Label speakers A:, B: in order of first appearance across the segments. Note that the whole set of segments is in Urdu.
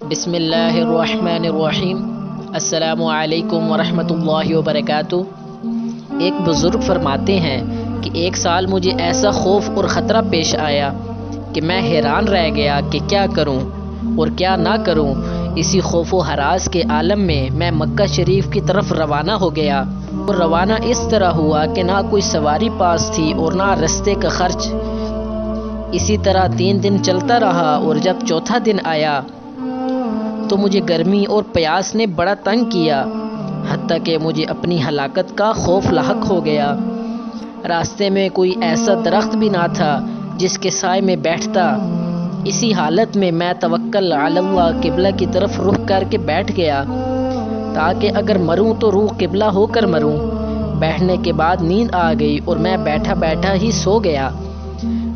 A: بسم اللہ الرحمن الرحیم۔ السلام علیکم ورحمۃ اللہ وبرکاتہ۔ ایک بزرگ فرماتے ہیں کہ ایک سال مجھے ایسا خوف اور خطرہ پیش آیا کہ میں حیران رہ گیا کہ کیا کروں اور کیا نہ کروں۔ اسی خوف و ہراس کے عالم میں مکہ شریف کی طرف روانہ ہو گیا، اور روانہ اس طرح ہوا کہ نہ کوئی سواری پاس تھی اور نہ رستے کا خرچ۔ اسی طرح 3 دن چلتا رہا، اور جب چوتھا دن آیا تو مجھے گرمی اور پیاس نے بڑا تنگ کیا، حتیٰ کہ مجھے اپنی ہلاکت کا خوف لاحق ہو گیا۔ راستے میں کوئی ایسا درخت بھی نہ تھا جس کے سائے میں بیٹھتا۔ اسی حالت میں توکل علی اللہ قبلہ کی طرف رخ کر کے بیٹھ گیا، تاکہ اگر مروں تو روح قبلہ ہو کر مروں۔ بیٹھنے کے بعد نیند آ گئی اور میں بیٹھا بیٹھا ہی سو گیا۔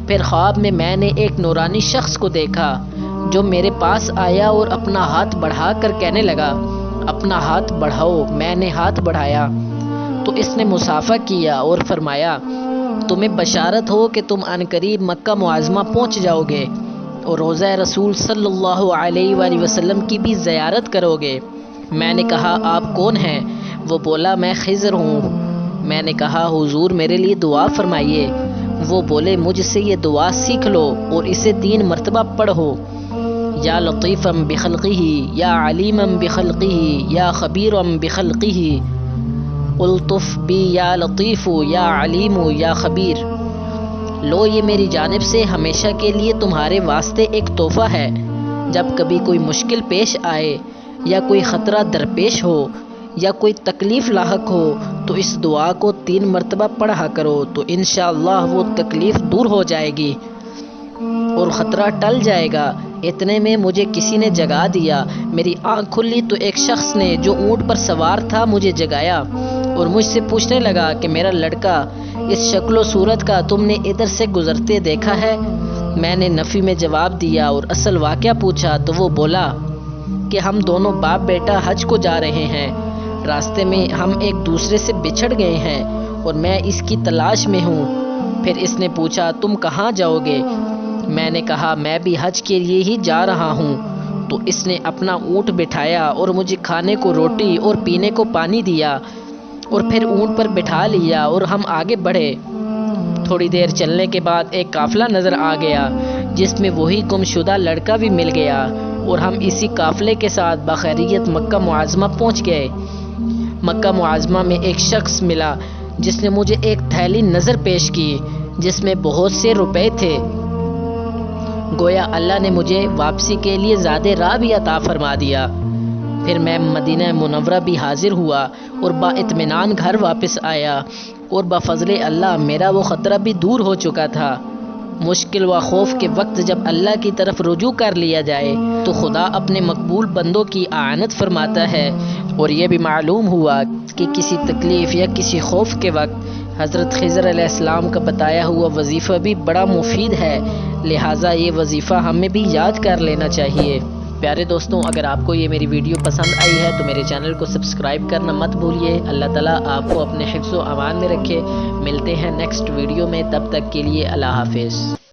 A: پھر خواب میں نے ایک نورانی شخص کو دیکھا جو میرے پاس آیا اور اپنا ہاتھ بڑھا کر کہنے لگا، اپنا ہاتھ بڑھاؤ۔ میں نے ہاتھ بڑھایا تو اس نے مصافحہ کیا اور فرمایا، تمہیں بشارت ہو کہ تم عنقریب مکہ معظمہ پہنچ جاؤ گے اور روضہ رسول صلی اللہ علیہ وآلہ وسلم کی بھی زیارت کرو گے۔ میں نے کہا، آپ کون ہیں؟ وہ بولا، میں خضر ہوں۔ میں نے کہا، حضور میرے لیے دعا فرمائیے۔ وہ بولے، مجھ سے یہ دعا سیکھ لو اور اسے 3 مرتبہ پڑھو۔ یا لطیفا بخلقہ یا علیما بخلقہ یا خبیرا بخلقہ الطف بی یا لطیف یا علیم یا خبیر۔ لو، یہ میری جانب سے ہمیشہ کے لیے تمہارے واسطے ایک تحفہ ہے۔ جب کبھی کوئی مشکل پیش آئے یا کوئی خطرہ درپیش ہو یا کوئی تکلیف لاحق ہو تو اس دعا کو 3 مرتبہ پڑھا کرو، تو انشاءاللہ وہ تکلیف دور ہو جائے گی اور خطرہ ٹل جائے گا۔ اتنے میں مجھے کسی نے جگا دیا۔ میری آنکھ کھلی تو ایک شخص نے جو اونٹ پر سوار تھا مجھے جگایا اور مجھ سے پوچھنے لگا کہ میرا لڑکا اس شکل و صورت کا تم نے ادھر سے گزرتے دیکھا ہے؟ میں نے نفی میں جواب دیا اور اصل واقعہ پوچھا تو وہ بولا کہ ہم دونوں باپ بیٹا حج کو جا رہے ہیں۔ راستے میں ہم ایک دوسرے سے بچھڑ گئے ہیں اور میں اس کی تلاش میں ہوں۔ پھر اس نے پوچھا، تم کہاں جاؤ گے؟ میں نے کہا، میں بھی حج کے لیے ہی جا رہا ہوں۔ تو اس نے اپنا اونٹ بٹھایا اور مجھے کھانے کو روٹی اور پینے کو پانی دیا اور پھر اونٹ پر بٹھا لیا اور ہم آگے بڑھے۔ تھوڑی دیر چلنے کے بعد ایک قافلہ نظر آ گیا جس میں وہی گم شدہ لڑکا بھی مل گیا، اور ہم اسی قافلے کے ساتھ بخیریت مکہ معظمہ پہنچ گئے۔ مکہ معظمہ میں ایک شخص ملا جس نے مجھے ایک تھیلی نظر پیش کی جس میں بہت سے روپے تھے۔ گویا اللہ نے مجھے واپسی کے لیے زیادہ راہ بھی عطا فرما دیا۔ پھر میں مدینہ منورہ بھی حاضر ہوا اور با اطمینان گھر واپس آیا، اور بفضل اللہ میرا وہ خطرہ بھی دور ہو چکا تھا۔ مشکل و خوف کے وقت جب اللہ کی طرف رجوع کر لیا جائے تو خدا اپنے مقبول بندوں کی اعانت فرماتا ہے۔ اور یہ بھی معلوم ہوا کہ کسی تکلیف یا کسی خوف کے وقت حضرت خضر علیہ السلام کا بتایا ہوا وظیفہ بھی بڑا مفید ہے، لہٰذا یہ وظیفہ ہمیں بھی یاد کر لینا چاہیے۔ پیارے دوستوں، اگر آپ کو یہ میری ویڈیو پسند آئی ہے تو میرے چینل کو سبسکرائب کرنا مت بھولیے۔ اللہ تعالیٰ آپ کو اپنے حفظ و امان میں رکھے۔ ملتے ہیں نیکسٹ ویڈیو میں، تب تک کے لیے اللہ حافظ۔